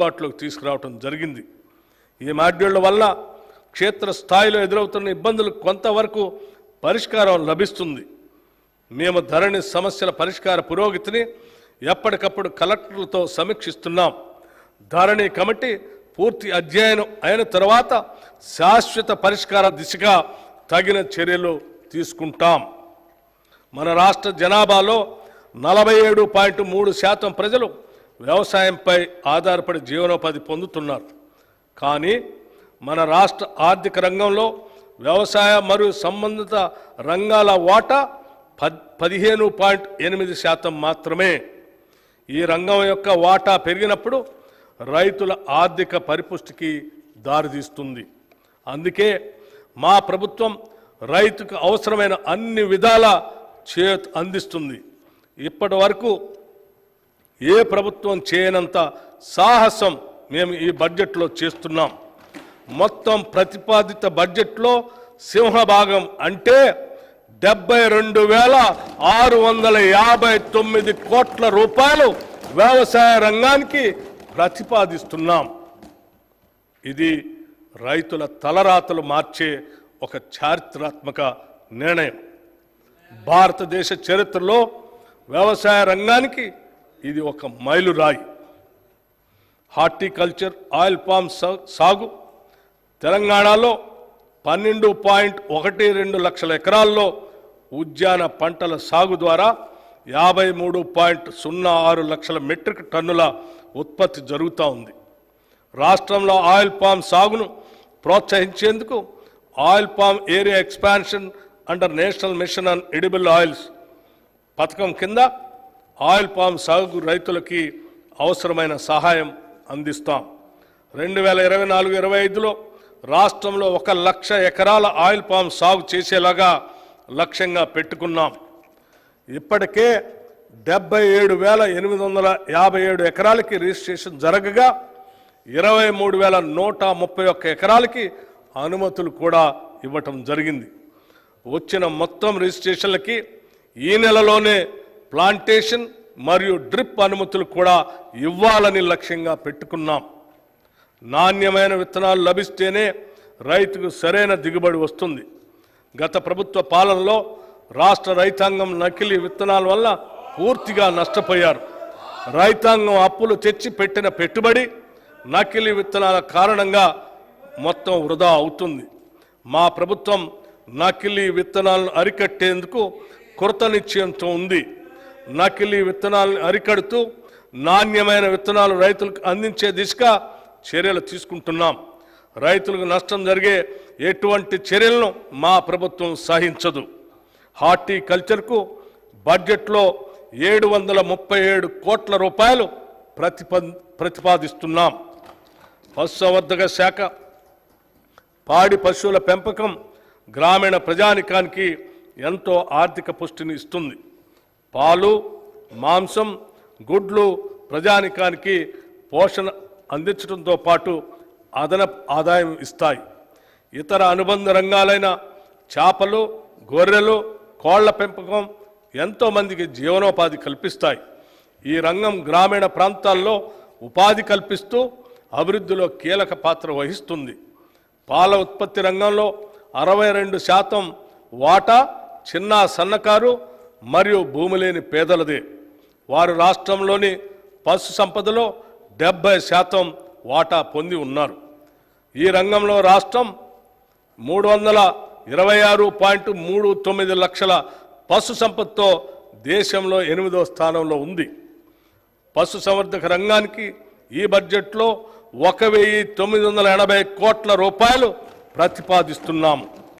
అందుబాటులోకి తీసుకురావడం జరిగింది. ఈ మాడ్యూళ్ల వల్ల క్షేత్రస్థాయిలో ఎదురవుతున్న ఇబ్బందులకు కొంతవరకు పరిష్కారం లభిస్తుంది. మేము ధరణి సమస్యల పరిష్కార పురోగతిని ఎప్పటికప్పుడు కలెక్టర్లతో సమీక్షిస్తున్నాం. ధరణి కమిటీ పూర్తి అధ్యయనం అయిన తర్వాత శాశ్వత పరిష్కార దిశగా తగిన చర్యలు తీసుకుంటాం. మన రాష్ట్ర జనాభాలో 47.3% ప్రజలు వ్యవసాయంపై ఆధారపడి జీవనోపాధి పొందుతున్నారు. కానీ మన రాష్ట్ర ఆర్థిక రంగంలో వ్యవసాయ మరియు సంబంధిత రంగాల వాటా 15.8% మాత్రమే. ఈ రంగం యొక్క వాటా పెరిగినప్పుడు రైతుల ఆర్థిక పరిపుష్టికి దారితీస్తుంది. అందుకే మా ప్రభుత్వం రైతుకు అవసరమైన అన్ని విధాల చేయూత అందిస్తుంది. ఇప్పటి వరకు ఏ ప్రభుత్వం చేయనంత సాహసం మేము ఈ బడ్జెట్లో చేస్తున్నాం. మొత్తం ప్రతిపాదిత బడ్జెట్లో సింహభాగం అంటే 72,659 కోట్ల రూపాయలు వ్యవసాయ రంగానికి ప్రతిపాదిస్తున్నాం. ఇది రైతుల తలరాతలు మార్చే ఒక చారిత్రాత్మక నిర్ణయం. భారతదేశ చరిత్రలో వ్యవసాయ రంగానికి ఇది ఒక మైలురాయి. హార్టికల్చర్ ఆయిల్ పామ్ సాగు తెలంగాణలో 12.12 లక్షల ఎకరాల్లో, ఉద్యాన పంటల సాగు ద్వారా 53.06 లక్షల మెట్రిక్ టన్నుల ఉత్పత్తి జరుగుతూ ఉంది. రాష్ట్రంలో ఆయిల్ పామ్ సాగును ప్రోత్సహించేందుకు oil palm area expansion under national mission on edible oils పథకం కింద ఆయిల్ పామ్ సాగు రైతులకి అవసరమైన సహాయం అందిస్తాం. 2024-25లో రాష్ట్రంలో 1 లక్ష ఎకరాల ఆయిల్ పామ్ సాగు చేసేలాగా లక్ష్యంగా పెట్టుకున్నాం. ఇప్పటికే 77,857 ఎకరాలకి రిజిస్ట్రేషన్ జరగగా 23,131 ఎకరాలకి అనుమతులు కూడా ఇవ్వటం జరిగింది. వచ్చిన మొత్తం రిజిస్ట్రేషన్లకి ఈ నెలలోనే ప్లాంటేషన్ మరియు డ్రిప్ అనుమతులు కూడా ఇవ్వాలని లక్ష్యంగా పెట్టుకున్నాం. నాణ్యమైన విత్తనాలు లభిస్తేనే రైతుకు సరైన దిగుబడి వస్తుంది. గత ప్రభుత్వ పాలనలో రాష్ట్ర రైతాంగం నకిలీ విత్తనాల వల్ల పూర్తిగా నష్టపోయారు. రైతాంగం అప్పులు తెచ్చి పెట్టిన పెట్టుబడి నకిలీ విత్తనాల కారణంగా మొత్తం వృధా అవుతుంది. మా ప్రభుత్వం నకిలీ విత్తనాలను అరికట్టేందుకు కృత నిశ్చయంతో ఉంది. నకిలీ విత్తనాలను అరికడుతూ నాణ్యమైన విత్తనాలు రైతులకు అందించే దిశగా చర్యలు తీసుకుంటున్నాం. రైతులకు నష్టం జరిగే ఎటువంటి చర్యలను మా ప్రభుత్వం సహించదు. హార్టికల్చర్కు బడ్జెట్లో 737 కోట్ల రూపాయలు ప్రతిపాదిస్తున్నాం. పశుసంవర్ధక శాఖ పాడి పశువుల పెంపకం గ్రామీణ ప్రజానికానికి ఎంతో ఆర్థిక పుష్టిని ఇస్తుంది. పాలు, మాంసం, గుడ్లు ప్రజానికానికి పోషణ అందించడంతో పాటు అదనపు ఆదాయం ఇస్తాయి. ఇతర అనుబంధ రంగాలైన చేపలు, గొర్రెలు, కోళ్ల పెంపకం ఎంతోమందికి జీవనోపాధి కల్పిస్తాయి. ఈ రంగం గ్రామీణ ప్రాంతాల్లో ఉపాధి కల్పిస్తూ అభివృద్ధిలో కీలక పాత్ర వహిస్తుంది. పాల ఉత్పత్తి రంగంలో 62% వాటా చిన్న సన్నకారు మరియు భూమి లేని పేదలదే. వారు రాష్ట్రంలోని పశు సంపదలో 70% వాటా పొంది ఉన్నారు. ఈ రంగంలో రాష్ట్రం 326.39 లక్షల పశు సంపదతో దేశంలో 8వ స్థానంలో ఉంది. పశు సంవర్ధక రంగానికి ఈ బడ్జెట్లో 1,980 కోట్ల రూపాయలు ప్రతిపాదిస్తున్నాము.